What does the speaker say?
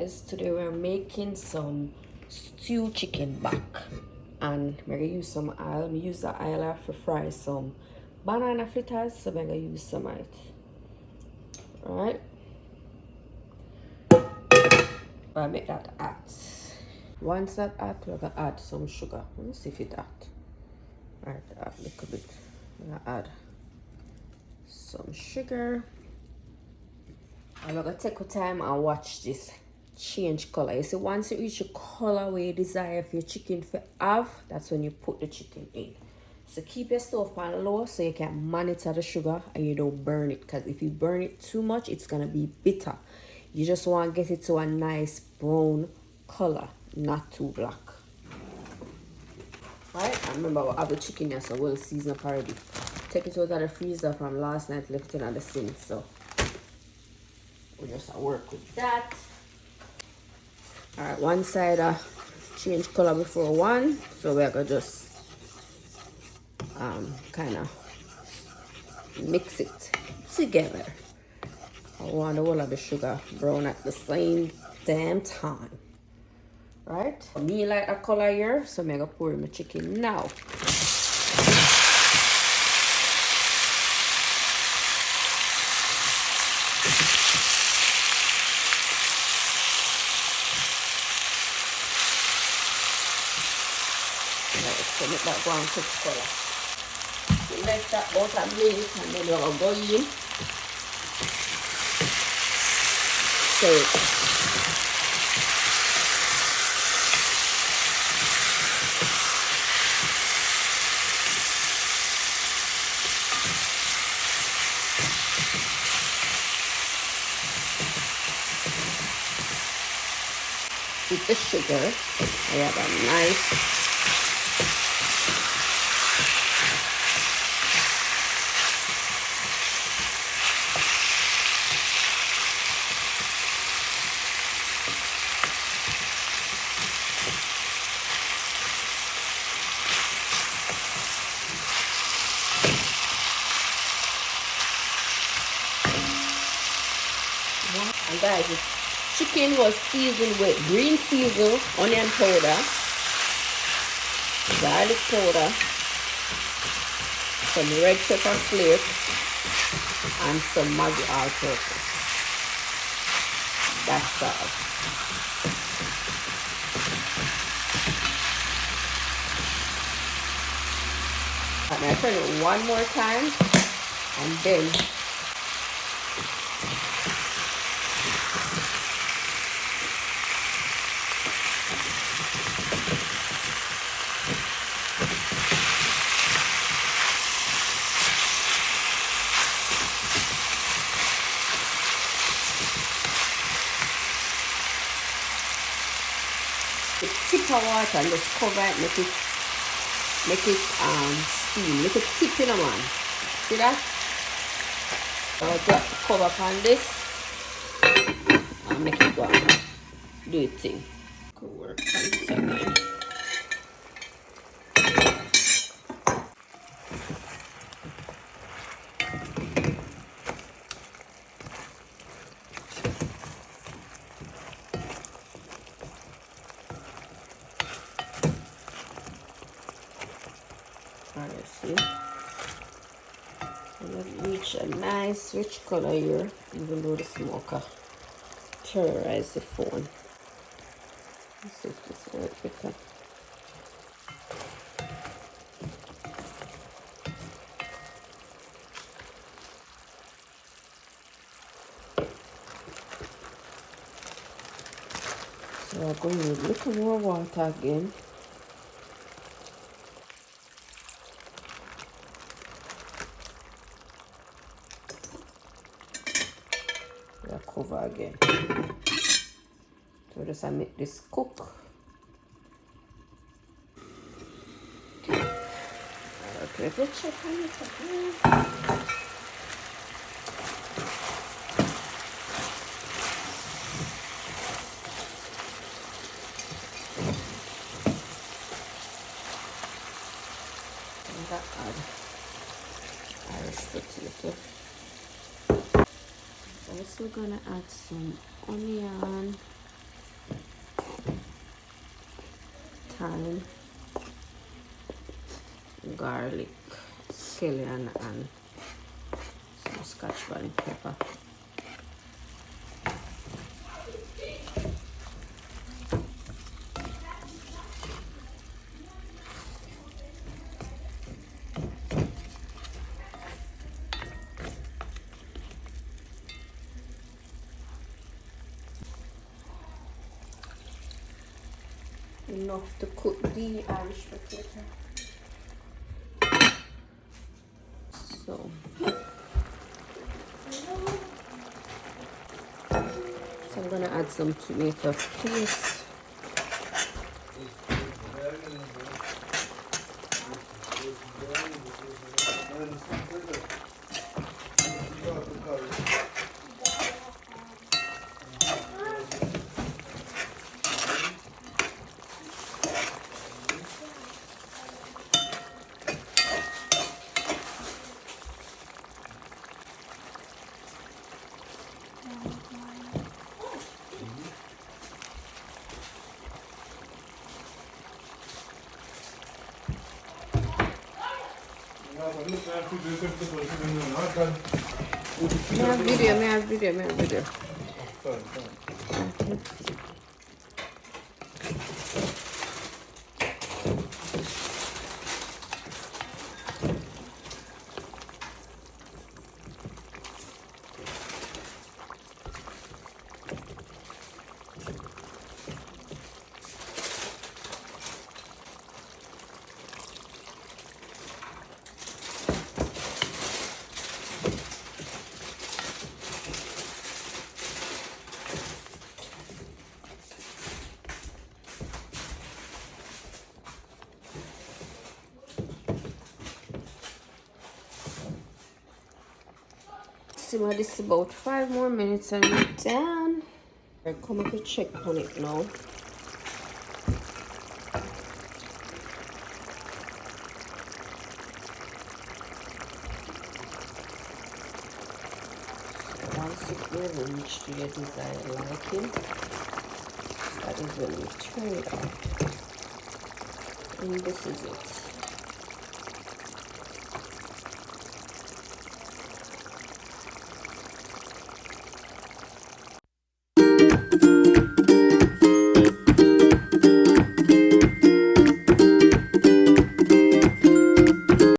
guys, today we're making some stewed chicken back, and we're gonna use some oil. We use the oil to fry some banana fritters, so we're gonna use some of it. Alright, I'll make that hot. Once that hot, we're gonna add some sugar. Let me see if it's hot. Alright, add a little bit. We're gonna add some sugar. And we're gonna take our time and watch this change color. You see, once you reach the color where you desire for your chicken to have, that's when you put the chicken in. So keep your stove on low so you can monitor the sugar and you don't burn it, because if you burn it too much, it's gonna be bitter. You just want to get it to a nice brown color, not too black. Right, and remember we have the chicken here, so we'll season up already. Take it out of the freezer from last night, left it on the sink, so we'll just work with that. Alright, one side change color before one, so we're gonna just kind of mix it together. I want the whole of the sugar brown at the same damn time. Right? Me like a color here, so I'm gonna pour in my chicken now. So make that brown cook color. We let that about a minute and then we're gonna go in. So with the sugar, I have a nice and guys, the chicken was seasoned with green season, onion powder, garlic powder, some red pepper flakes, and some Maggi all-purpose. That's all. And I turn it one more time, and then the tip of water and just cover it, make it steam, make it tip in a man. See that? I'll drop the cover on this and make it go on. Do it thing. Could work on this again. Alright, see, and it reach a nice rich color here, even though the smoker terrorized the phone. Let's see if this works better. So I'm going to need a little more water again. Cover again. So just make this cook. Okay, let's check on it again. Add Irish potato. Also gonna add some onion, thyme, garlic, scallion, and some scotch bonnet pepper. Enough to cook the Irish potato. So I'm gonna add some tomato paste. May I have video. Simmer this about 5 more minutes and we're done. I come up to check on it now. Once it will reach to your desired liking, that is when you turn it off. And this is it.